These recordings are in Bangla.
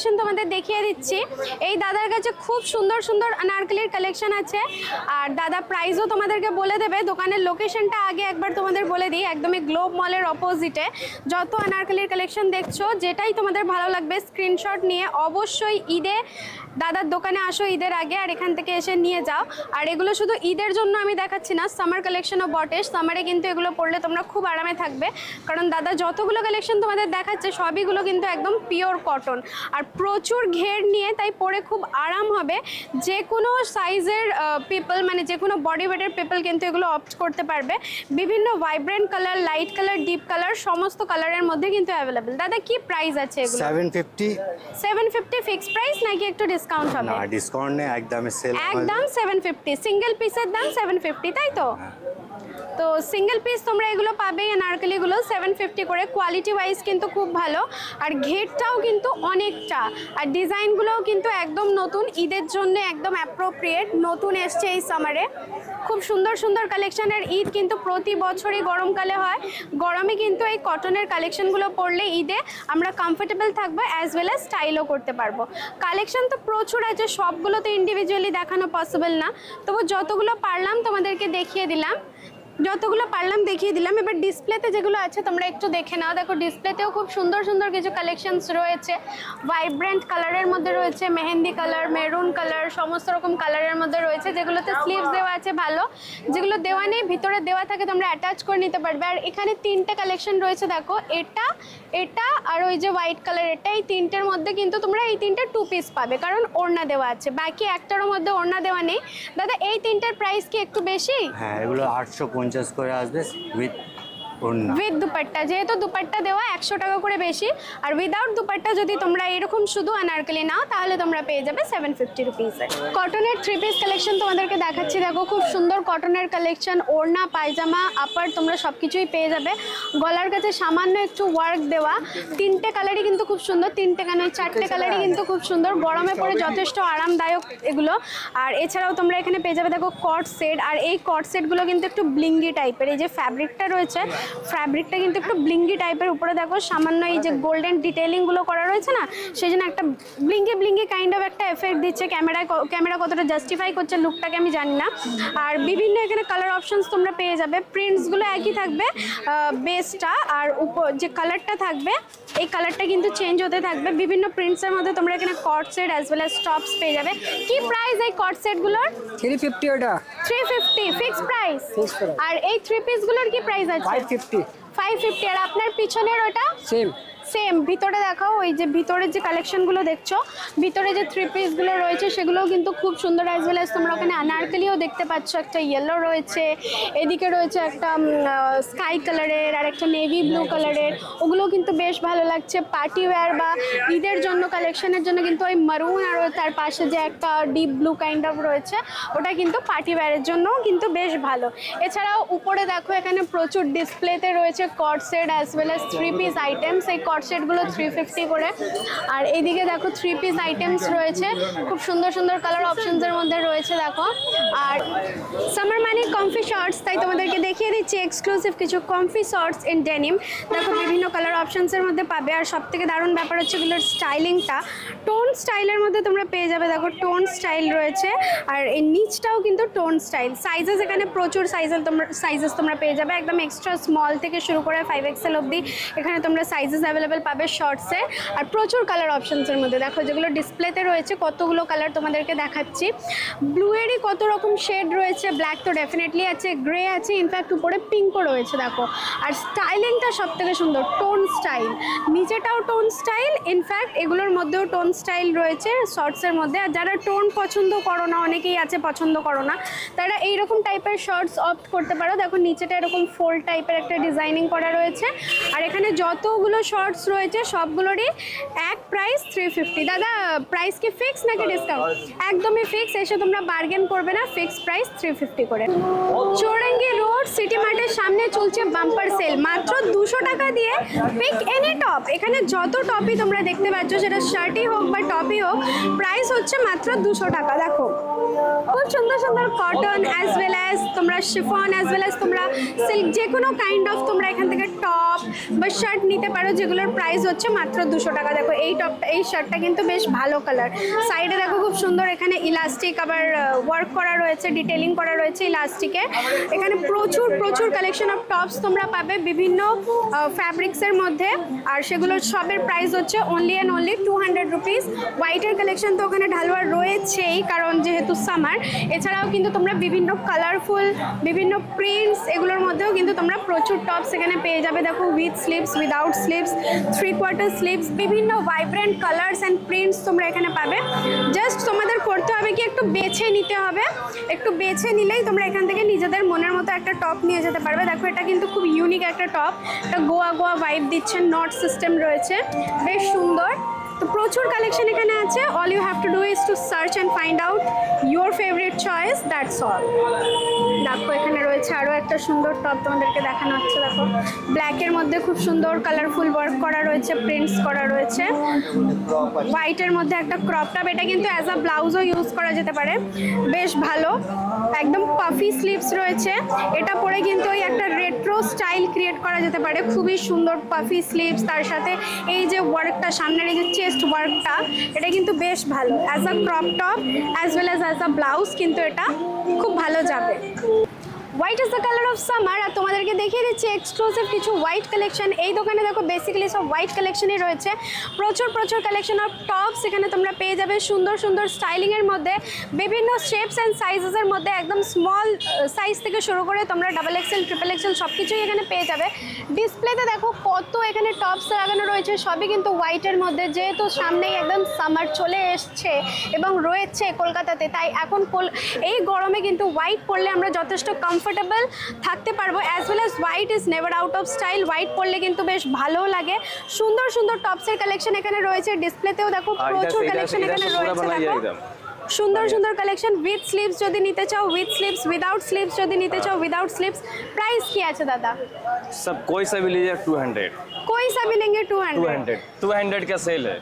কালেকশন তোমাদের দেখিয়ে দিচ্ছি। এই দাদার কাছে খুব সুন্দর সুন্দর আনারকলির কালেকশন আছে, আর দাদা প্রাইসও তোমাদেরকে বলে দেবে। দোকানের লোকেশনটা আগে একবার তোমাদের বলে দিই, একদমই গ্লোব মলের অপোজিটে। যত আনারকলির কালেকশন দেখছো, যেটাই তোমাদের ভালো লাগবে স্ক্রিনশট নিয়ে অবশ্যই ঈদে দাদার দোকানে আসো ঈদের আগে, আর এখান থেকে এসে নিয়ে যাও। আর এগুলো শুধু ঈদের জন্য আমি দেখাচ্ছি না, সামার কালেকশনও বটে। সামারে কিন্তু এগুলো পরলে তোমরা খুব আরামে থাকবে, কারণ দাদা যতগুলো কালেকশন তোমাদের দেখাচ্ছে সবইগুলো কিন্তু একদম পিওর কটন আর প্রচুর ঘের নিয়ে, তাই পরে খুব আরাম হবে। যে কোনো সাইজের পিপল, মানে যে কোনো বডি ওয়েটের পিপল কিন্তু এগুলো অপ্ট করতে পারবে। বিভিন্ন vibrant colour, light colour, deep colour, সমস্ত কালারের মধ্যে কিন্তু অ্যাভেলেবেল। দাদা কি প্রাইস আছে এগুলো? 750 ফিক্স প্রাইস নাকি একটু ডিসকাউন্ট হবে? না, ডিসকাউন্ট নেই, একদম সেল, একদম 750। সিঙ্গেল পিসের দাম 750, তাই তো? তো সিঙ্গেল পিস তোমরা এগুলো পাবে আনারকলিগুলো 750 করে। কোয়ালিটি ওয়াইজ কিন্তু খুব ভালো, আর ঘেরটাও কিন্তু অনেকটা, আর ডিজাইনগুলোও কিন্তু একদম নতুন, ঈদের জন্য একদম অ্যাপ্রোপ্রিয়েট, নতুন এসছে এই সামারে। খুব সুন্দর সুন্দর কালেকশনের। ঈদ কিন্তু প্রতি বছরই গরমকালে হয়, গরমে কিন্তু এই কটনের কালেকশনগুলো পরলে ঈদে আমরা কমফোর্টেবল থাকবো, অ্যাজ ওয়েল অ্যাজ স্টাইলও করতে পারবো। কালেকশন তো প্রচুর আছে, সবগুলো তো ইন্ডিভিজুয়ালি দেখানো পসিবল না, তবু যতগুলো পারলাম তোমাদেরকে দেখিয়ে দিলাম। এবার ডিসপ্লেতে যেগুলো আছে তোমরা একটু দেখে নাও। দেখো ডিসপ্লেতেও খুব সুন্দর সুন্দর কিছু কালেকশনস রয়েছে, ভাইব্রেন্ট কালারের মধ্যে রয়েছে, মেহেন্দি কালার, মেরুন কালার, সমস্ত রকম কালারের মধ্যে রয়েছে, যেগুলোতে স্লিভস দেওয়া আছে ভালো, যেগুলো দেওয়া নেই ভিতরে দেওয়া থাকে তোমরা অ্যাটাচ করে নিতে পারবে। আর এখানে তিনটে কালেকশন রয়েছে, দেখো এটা, এটা আর ওই যে হোয়াইট কালার, এটা, এই তিনটের মধ্যে কিন্তু তোমরা এই তিনটে 2 পিস পাবে, কারণ ওড়না দেওয়া আছে। বাকি একটারও মধ্যে ওড়না দেওয়া নেই। দাদা এই তিনটের প্রাইস কি একটু বেশি? হ্যাঁ, এগুলো 850 করে আসবে উইথ দুপাট্টা, যেহেতু দুপাট্টা দেওয়া 100 টাকা করে বেশি, আর উইদাউট দুপাট্টা যদি তোমরা এরকম শুধু আনারকলি নাও তাহলে তোমরা পেয়ে যাবে 750 রুপিসে। কটনের 3 পিস কালেকশন তোমাদেরকে দেখাচ্ছি। দেখো খুব সুন্দর কটনের কালেকশন, ওড়না, পায়জামা, আপার তোমরা সব কিছুই পেয়ে যাবে। গলার কাছে সামান্য একটু ওয়ার্ক দেওয়া, তিনটে কালারই কিন্তু খুব সুন্দর, তিনটে কেন 4টে কালারই কিন্তু খুব সুন্দর, গরমে পরে যথেষ্ট আরামদায়ক এগুলো। আর এছাড়াও তোমরা এখানে পেয়ে যাবে দেখো কট সেট, আর এই কট সেটগুলো কিন্তু একটু ব্লিঙ্গি টাইপের। এই যে ফ্যাব্রিকটা রয়েছে, ফ্যাব্রিকটা কিন্তু একটু ব্লিঙ্গি টাইপের, উপরে দেখো সামান্য এই যে গোল্ডেন ডিটেইলিংগুলো করা রয়েছে না, সেই জন্য একটা ব্লিঙ্গি কাইন্ড অফ একটা এফেক্ট দিচ্ছে। ক্যামেরা কতটা জাস্টিফাই করছে লুকটাকে আমি জানি না। আর বিভিন্ন এখানে কালার অপশনস তোমরা পেয়ে যাবে, প্রিন্টসগুলো একই থাকবে বেসটা, আর উপর যে কালারটা থাকবে এই কালারটা কিন্তু চেঞ্জ হতে থাকবে। বিভিন্ন প্রিন্টসের মধ্যে তোমরা এখানে coord set as well as tops পেয়ে যাবে। কি প্রাইস এই কট সেটগুলোর? 350 ওটা 350 ফিক্স প্রাইস। আর এই 3 পিসগুলোর কি প্রাইস আছে? 550। আর আপনার পিছনের ওটা সেম। ভিতরে দেখাও, ওই যে ভিতরের যে কালেকশনগুলো দেখছো, ভিতরে যে 3 পিসগুলো রয়েছে সেগুলোও কিন্তু খুব সুন্দর, অ্যাজ ওয়েল অ্যাজ তোমরা ওখানে আনারকলিও দেখতে পাচ্ছ, একটা ইয়েলো রয়েছে, এদিকে রয়েছে একটা স্কাই কালারের, আর একটা নেভি ব্লু কালারের, ওগুলোও কিন্তু বেশ ভালো লাগছে। পার্টি ওয়্যার বা ঈদের জন্য কালেকশনের জন্য কিন্তু ওই মারুন আর তার পাশে যে একটা ডিপ ব্লু কাইন্ড অফ রয়েছে, ওটা কিন্তু পার্টি ওয়্যারের জন্যও কিন্তু বেশ ভালো। এছাড়াও উপরে দেখো এখানে প্রচুর ডিসপ্লেতে রয়েছে coord set as well as 3 piece items. এই কট সেটগুলো 350 করে। আর এইদিকে দেখো 3 পিস আইটেমস রয়েছে, খুব সুন্দর সুন্দর কালার অপশনসের মধ্যে রয়েছে দেখো। আর সামার মানে কমফি শর্টস, তাই তোমাদেরকে দেখিয়ে দিচ্ছি এক্সক্লুসিভ কিছু কমফি শর্টস ইন ডেনিম। দেখো বিভিন্ন কালার অপশনসের মধ্যে পাবে, আর সব থেকে দারুণ ব্যাপার হচ্ছে এগুলোর স্টাইলিংটা, টোন স্টাইলের মধ্যে তোমরা পেয়ে যাবে। দেখো টোন স্টাইল রয়েছে, আর এই নিচটাও কিন্তু টোন স্টাইল। সাইজেস এখানে প্রচুর সাইজেস তোমরা পেয়ে যাবে, একদম এক্সট্রা স্মল থেকে শুরু করে 5XL অবধি এখানে তোমরা সাইজেস অ্যাভেলেবেল পাবে শর্টসে। আর প্রচুর কালার অপশনসের মধ্যে দেখো যেগুলো ডিসপ্লেতে রয়েছে, কতগুলো কালার তোমাদেরকে দেখাচ্ছি। ব্লুয়েরই কত রকম শেড রয়েছে, ব্ল্যাক তো ডেফিনেটলি আছে, গ্রে আছে, ইনফ্যাক্ট উপরে পিঙ্কও রয়েছে দেখো। আর স্টাইলিংটা সব থেকে সুন্দর, টোন স্টাইল, নিচেটাও টোন স্টাইল, ইনফ্যাক্ট এগুলোর মধ্যেও টোন স্টাইল রয়েছে শর্টসের মধ্যে। আর যারা টোন পছন্দ করো না, অনেকেই আছে পছন্দ করো না, তারা এইরকম টাইপের শর্টস অপ্ট করতে পারো। দেখো নিচেটা এরকম ফোল্ড টাইপের একটা ডিজাইনিং করা রয়েছে, আর এখানে যতগুলো শর্টস রয়েছে সবগুলোরই এক প্রাইস 350। দাদা প্রাইস কি ফিক্স নাকি ডিসকাউন্ট? একদমই ফিক্স, এসে তোমরা বার্গেন করবে না, ফিক্স প্রাইস 350 করে। চৌরাঙ্গি রোড সিটি মার্টের সামনে চলছে বাম্পার সেল, মাত্র 200 টাকা দিয়ে পিক এনি টপ। এখানে যত টপই তোমরা দেখতে পাচ্ছ, সেটা শার্টই হোক বা টপই হোক, প্রাইস হচ্ছে মাত্র 200 টাকা। দেখো খুব সুন্দর সুন্দর কটন অ্যাজ ওয়েল অ্যাজ তোমরা শিফন অ্যাজ ওয়েল অ্যাজ তোমরা সিল্ক যে কোনো কাইন্ড অফ তোমরা এখান থেকে টপ বা শার্ট নিতে পারো, যেগুলোর প্রাইস হচ্ছে মাত্র 200 টাকা। দেখো এই টপটা, এই শার্টটা কিন্তু বেশ ভালো কালার, সাইডে দেখো খুব সুন্দর এখানে ইলাস্টিক আবার ওয়ার্ক করা রয়েছে, ডিটেলিং করা রয়েছে ইলাস্টিকের। এখানে প্রচুর প্রচুর কালেকশন অফ টপস তোমরা পাবে বিভিন্ন ফ্যাব্রিক্সের মধ্যে, আর সেগুলোর সবের প্রাইস হচ্ছে অনলি অ্যান্ড অনলি 200 রুপিস। হোয়াইটের কালেকশন তো ওখানে ঢালুয়া রয়েছেই, কারণ যেহেতু সামার। এছাড়াও কিন্তু তোমরা বিভিন্ন কালারফুল বিভিন্ন প্রিন্টস এগুলোর মধ্যেও কিন্তু তোমরা প্রচুর টপস এখানে পেয়ে যাবে। দেখো with sleeves, without sleeves, 3/4 sleeves, বিভিন্ন ভাইব্রেন্ট কালার্স অ্যান্ড প্রিন্টস তোমরা এখানে পাবে। জাস্ট তোমাদের করতে হবে কি একটু বেছে নিতে হবে, একটু বেছে নিলেই তোমরা এখান থেকে নিজেদের মনের মতো একটা টপ নিয়ে যেতে পারবে। দেখো এটা কিন্তু খুব ইউনিক একটা টপ, এটা গোয়া গোয়া ভাইব দিচ্ছে, নট সিস্টেম রয়েছে, বেশ সুন্দর। তো প্রচুর কালেকশন এখানে আছে। All you have to do is to search and find out your favourite choice, that's all. দেখো এখানে রয়েছে আরও একটা সুন্দর টপ তোমাদেরকে দেখানো হচ্ছে। দেখো ব্ল্যাকের মধ্যে খুব সুন্দর কালারফুল ওয়ার্ক করা রয়েছে, প্রিন্টস করা রয়েছে। হোয়াইটের মধ্যে একটা ক্রপ টপ, এটা কিন্তু অ্যাজ আ ব্লাউজও ইউজ করা যেতে পারে, বেশ ভালো। একদম পাফি স্লিভস রয়েছে, এটা পরে কিন্তু ওই একটা রেট্রো স্টাইল ক্রিয়েট করা যেতে পারে, খুবই সুন্দর পাফি স্লিভস। তার সাথে এই যে ওয়ার্কটা সামনের এই যে চেস্ট ওয়ার্কটা, এটা কিন্তু বেশ ভালো as a crop top as well as a blouse, কিন্তু এটা খুব ভালো যাবে। White is the colour of summer. আর তোমাদেরকে দেখিয়ে দিচ্ছি এক্সক্লুসিভ কিছু হোয়াইট কালেকশন। এই দোকানে দেখো বেসিক্যালি সব হোয়াইট কালেকশনই রয়েছে, প্রচুর প্রচুর কালেকশন অফ টপস এখানে তোমরা পেয়ে যাবে, সুন্দর সুন্দর স্টাইলিংয়ের মধ্যে, বিভিন্ন শেপস অ্যান্ড সাইজেসের মধ্যে, একদম স্মল সাইজ থেকে শুরু করে তোমরা XXL, XXL সব কিছুই এখানে পেয়ে যাবে। ডিসপ্লেতে দেখো কত এখানে টপস লাগানো রয়েছে, সবই কিন্তু হোয়াইটের মধ্যে। যেহেতু সামনেই একদম সামার চলে এসছে এবং রয়েছে কলকাতাতে, তাই এখন এই গরমে কিন্তু হোয়াইট পরলে আমরা যথেষ্ট কমফোর্টেবল থাকতে পারবো। As well as white is never out of style, white পরলে কিন্তু বেশ ভালো লাগে। সুন্দর সুন্দর টপসের কালেকশন এখানে রয়েছে, ডিসপ্লেতেও দেখো প্রচুর কালেকশন এখানে রয়েছে। দেখো সুন্দর সুন্দর কালেকশন উইথ স্লিভস যদি নিতে চাও উইথ স্লিভস, উইদাউট স্লিভস যদি নিতে চাও উইদাউট স্লিভস। প্রাইস কি আছে দাদা? सब कोई सा भी लीजिए 200, कोई सा भी लेंगे 200 का सेल है।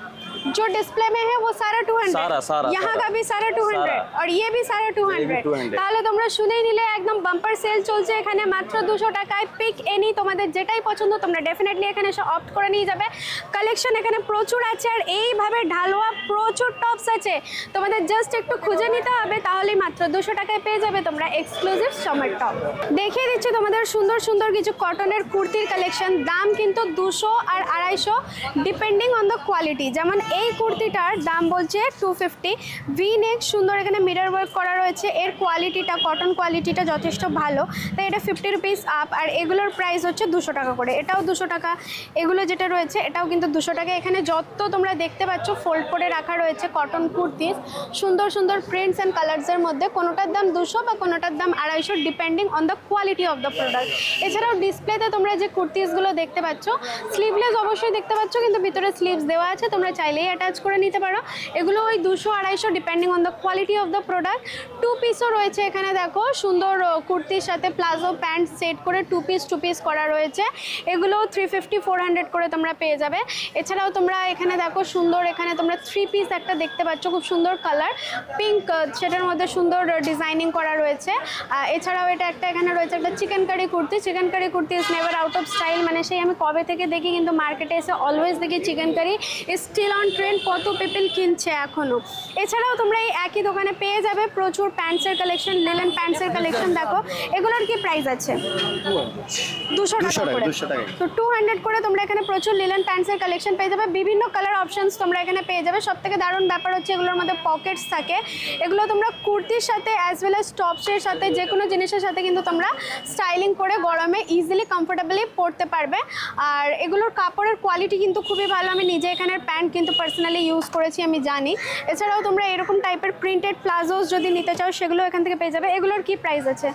जो डिस्प्ले में है वो सारा 200, सारा यहाँ का भी सारा 200 और ये भी सारा 200। তাহলে তোমরা শুনেই নিলে একদম বাম্পার সেল চলছে এখানে মাত্র 200 টাকায়। পিক এনি, তোমাদের যেটাই পছন্দ তোমরা ডেফিনেটলি এখানে এসে অপ্ট করে নিয়ে যাবে। কালেকশন এখানে প্রচুর আছে, আর এইভাবে ঢালোয়া প্রচুর টপস আছে, তোমাদের জাস্ট একটু খুঁজে নিতে হবে, তাহলেই মাত্র 200 টাকায় পেয়ে যাবে তোমরা এক্সক্লুসিভ সামার টপ। দেখিয়ে দিচ্ছি তোমাদের সুন্দর সুন্দর কিছু কটনের কুর্তির কালেকশন, দাম কিন্তু 200 আর 250 ডিপেন্ডিং অন দ্য কোয়ালিটি। যেমন এই কুর্তিটার দাম বলছে 250, ভি নেক, সুন্দর এখানে মিরর ওয়ার্ক করা রয়েছে, এর কোয়ালিটিটা কটন কোয়ালিটিটা যথেষ্ট ভালো, তাই এটা 50 রুপিস আপ। আর এগুলোর প্রাইস হচ্ছে 200 টাকা করে, এটাও 200 টাকা। এগুলো যেটা রয়েছে এটাও কিন্তু 200 টাকা। এখানে যত তোমরা দেখতে পাচ্ছ ফোল্ড করে রাখা রয়েছে কটন কুর্তি, সুন্দর সুন্দর প্রিন্টস অ্যান্ড কালার্সের মধ্যে, কোনোটার দাম 200 বা কোনোটার দাম 250 depending on the quality of the product. এছাড়াও ডিসপ্লেতে তোমরা যে কুর্তিসগুলো দেখতে পাচ্ছ স্লিভলেস অবশ্যই দেখতে পাচ্ছ, কিন্তু ভিতরে স্লিভস দেওয়া আছে, তোমরা চাইলেই অ্যাটাচ করে নিতে পারো। এগুলো ওই 200-250 depending on the quality of the product. 2 পিসও রয়েছে এখানে, দেখো সুন্দর কুর্তির সাথে প্লাজো প্যান্ট সেট করে 2 পিস করা রয়েছে, এগুলো 350-400 করে তোমরা পেয়ে যাবে। এছাড়াও তোমরা এখানে দেখো সুন্দর, এখানে তোমরা 3 পিস একটা দেখতে পাচ্ছ, খুব সুন্দর কালার পিঙ্ক, সেটার মধ্যে সুন্দর ডিজাইনিং করা রয়েছে। এছাড়াও এটা একটা এখানে রয়েছে একটা chikankari kurti. Chikankari kurti is never out of style, মানে সেই আমি কবে থেকে দেখি, কিন্তু মার্কেটে এসে অলওয়েজ দেখি chikankari still on trend, কত পিপল কিনছে এখনও। এছাড়াও তোমরা এই একই দোকানে পেয়ে যাবে প্রচুর প্যান্টসের কালেকশন, লিলেন প্যান্টসের কালেকশন। দেখো এগুলোর কি প্রাইস আছে? 200 টাকা করে। তো 200 করে তোমরা এখানে প্রচুর লিলেন প্যান্টসের কালেকশন পেয়ে যাবে, বিভিন্ন কালার অপশনস তোমরা এখানে পেয়ে যাবে। সব থেকে দারুণ ব্যাপার হচ্ছে এগুলোর মধ্যে পকেটস থাকে, এগুলো তোমরা কুর্তির সাথে অ্যাজ ওয়েল অ্যাজ টপসের সাথে যে কোনো জিনিসের সাথে কিন্তু তোমরা স্টাইলিং করে গরমে ইজিলি কমফোর্টেবলি পরতে পারবে। আর এগুলোর কাপড়ের কোয়ালিটি কিন্তু খুবই ভালো, আমি নিজে এখানের প্যান্ট কিন্তু পার্সোনালি ইউজ করেছি, আমি জানি। এছাড়াও তোমরা এরকম টাইপের প্রিন্টেড প্লাজোস যদি নিতে চাও সেগুলো এখান থেকে পেয়ে যাবে। এগুলোর কি প্রাইস আছে?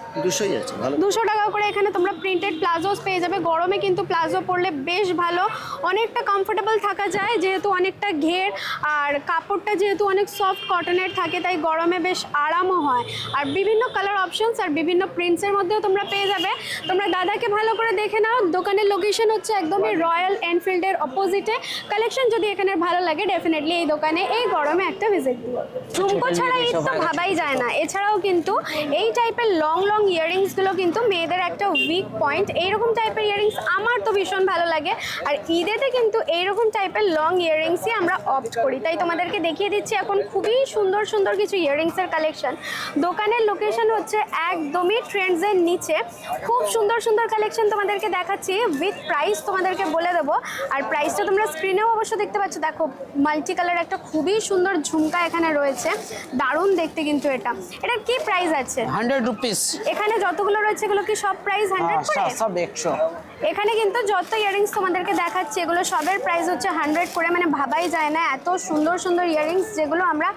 200 টাকা করে এখানে তোমরা প্রিন্টেড প্লাজোস পেয়ে যাবে। গরমে কিন্তু প্লাজো পরলে বেশ ভালো, অনেকটা কমফোর্টেবল থাকা যায়, যেহেতু অনেকটা ঘের আর কাপড়টা যেহেতু অনেক সফট কটনের থাকে, তাই গরমে বেশ আরামও হয়। আর বিভিন্ন কালার অপশনস আর বিভিন্ন প্রিন্টসের মধ্যেও তোমরা পেয়ে যাবে। তোমরা দাদাকে ভালো করে দেখে নাও, দোকানের লোকেশন হচ্ছে একদমই রয়্যাল এনফিল্ডের অপোজিটে। কালেকশন যদি এখানে ভালো লাগে লাগে ডেফিনেটলি এই দোকানে এই গরমে একটা ভিজিট দিও। ঝুমকো ছাড়া ঈদ তো ভাবাই যায় না। এছাড়াও কিন্তু এই টাইপের লং লং ইয়াররিংসগুলো কিন্তু মেয়েদের একটা উইক পয়েন্ট। এইরকম টাইপের ইয়াররিংস আমার তো ভীষণ ভালো লাগে, আর ঈদেতে কিন্তু এইরকম টাইপের লং ইয়াররিংসই আমরা অপ্ট করি। তাই তোমাদেরকে দেখিয়ে দিচ্ছি এখন খুবই সুন্দর সুন্দর কিছু ইয়াররিংসের কালেকশন। দোকানের লোকেশন হচ্ছে একদমই ট্রেন্ডসের নিচে। খুব সুন্দর সুন্দর কালেকশন তোমাদেরকে দেখাচ্ছি, উইথ প্রাইস তোমাদেরকে বলে দেবো। আর প্রাইসটা তোমরা স্ক্রিনেও অবশ্য দেখতে পাচ্ছ। দেখো মাল্টি কালার একটা খুবই সুন্দর ঝুমকা এখানে রয়েছে, দারুণ দেখতে কিন্তু এটার কি প্রাইস আছে? 100 रुपीस। এখানে যতগুলো রয়েছে এগুলো কি সব প্রাইস 100 করে? सब 100। এখানে কিন্তু যত ইয়াররিংস তোমাদেরকে দেখাচ্ছি এগুলো সবের প্রাইস হচ্ছে 100 করে। মানে ভাবাই যায় না এত সুন্দর সুন্দর ইয়াররিংস যেগুলো আমরা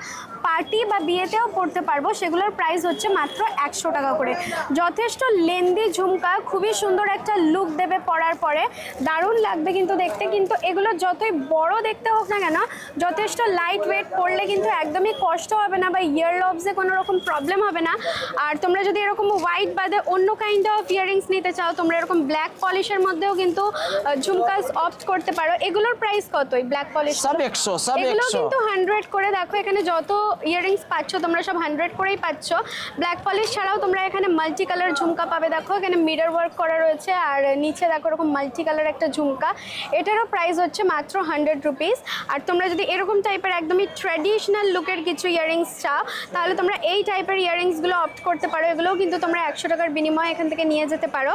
পার্টি বা বিয়েতেও পড়তে পারবো, সেগুলোর প্রাইস হচ্ছে মাত্র 100 টাকা করে। যথেষ্ট লেন্দি ঝুমকা, খুবই সুন্দর একটা লুক দেবে পরার পরে, দারুণ লাগবে কিন্তু দেখতে। কিন্তু এগুলো যতই বড় দেখতে হোক না কেন, যথেষ্ট লাইট ওয়েট, পরলে কিন্তু একদমই কষ্ট হবে না বা ইয়ার লবসে কোনো রকম প্রবলেম হবে না। আর তোমরা যদি এরকম হোয়াইট বাদে অন্য কাইন্ড অফ ইয়াররিংস নিতে চাও, তোমরা এরকম ব্ল্যাক পলিশের মধ্যেও কিন্তু ঝুমকাস অপ্ট করতে পারো। এগুলোর প্রাইস কতই ব্ল্যাক পলিশ? सब 100, सब এগুলো 100। কিন্তু 100 করে। দেখো এখানে যত ইয়াররিংস পাচ্ছ তোমরা সব 100 করেই পাচ্ছ। ব্ল্যাক পলিশ ছাড়াও তোমরা এখানে মাল্টি কালার ঝুমকা পাবে। দেখো এখানে মিরর ওয়ার্ক করা রয়েছে, আর নিচে দেখো এরকম মাল্টি কালার একটা ঝুমকা, এটারও প্রাইস হচ্ছে মাত্র 100 রুপিস। আর তোমরা যদি এরকম টাইপের একদমই ট্র্যাডিশনাল লুকের কিছু ইয়াররিংস চাও, তাহলে তোমরা এই টাইপের ইয়াররিংসগুলো অপ্ট করতে পারো। এগুলোও কিন্তু তোমরা 100 টাকার বিনিময়ে এখান থেকে নিয়ে যেতে পারো।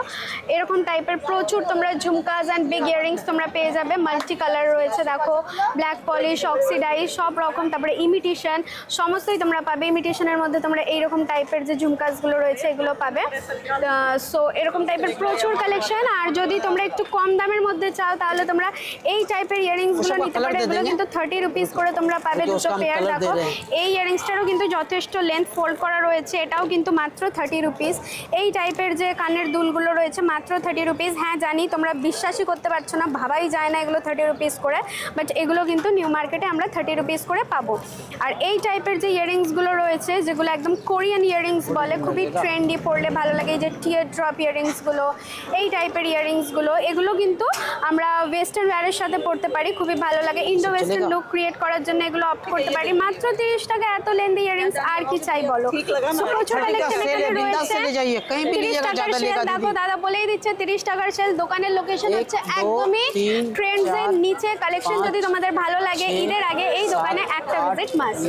এরকম টাইপের প্রচুর তোমরা ঝুমকাস অ্যান্ড বিগ ইয়াররিংস তোমরা পেয়ে যাবে। মাল্টি কালার রয়েছে, দেখো ব্ল্যাক পলিশ, অক্সিডাইজ সব রকম, তারপরে ইমিটেশন সমস্তই তোমরা পাবে। ইমিটেশনের মধ্যে তোমরা এইরকম টাইপের যে ঝুমকাসগুলো রয়েছে এগুলো পাবে। সো এরকম টাইপের প্রচুর কালেকশন। আর যদি তোমরা একটু কম দামের মধ্যে চাও তাহলে তোমরা এই টাইপের ইয়াররিংসগুলো নিতে পারো। এগুলো কিন্তু 30 রুপিস করে তোমরা পাবে দুটো পেয়ার। দেখো এই ইয়াররিংসটারও কিন্তু যথেষ্ট লেন্থ ফোল্ড করা রয়েছে, এটাও কিন্তু মাত্র 30 রুপিস। এই টাইপের যে কানের দুলগুলো রয়েছে মাত্র 30 রুপিস। হ্যাঁ জানি তোমরা বিশ্বাসই করতে পারছো না, ভাবাই যায় না এগুলো 30 রুপিস করে, বাট এগুলো কিন্তু নিউ মার্কেটে আমরা 30 রুপিস করে পাবো। আর এই টাইপের যে ইয়াররিংসগুলো রয়েছে যেগুলো একদম কোরিয়ান ইয়াররিংস বলে, খুবই ট্রেন্ডি, পরলে ভালো লাগে। এই যে টিয়ার ড্রপ ইয়াররিংসগুলো, এই টাইপের ইয়াররিংসগুলো, এগুলো কিন্তু আমরা ওয়েস্টার্ন ওয়্যারের সাথে পরতে পারি, খুবই ভালো লাগে। ইন্ডো ওয়েস্টার্ন লুক ক্রিয়েট করার জন্য এগুলো অপ্ট করতে পারি। মাত্র 30 টাকা, এত লেন্দি ইয়াররিংস আর কি চাই বলো। প্রচুর কালেকশন এখানে রয়েছে। 30 টাকার সেল, দেখো দাদা বলেই দিচ্ছে 30 টাকার সেল। দোকানের লোকেশন হচ্ছে একদমই ট্রেন্ডসের নিচে। কালেকশন যদি তোমাদের ভালো লাগে ঈদের আগে এই দোকানে একটা ভিজিট মাস্ট।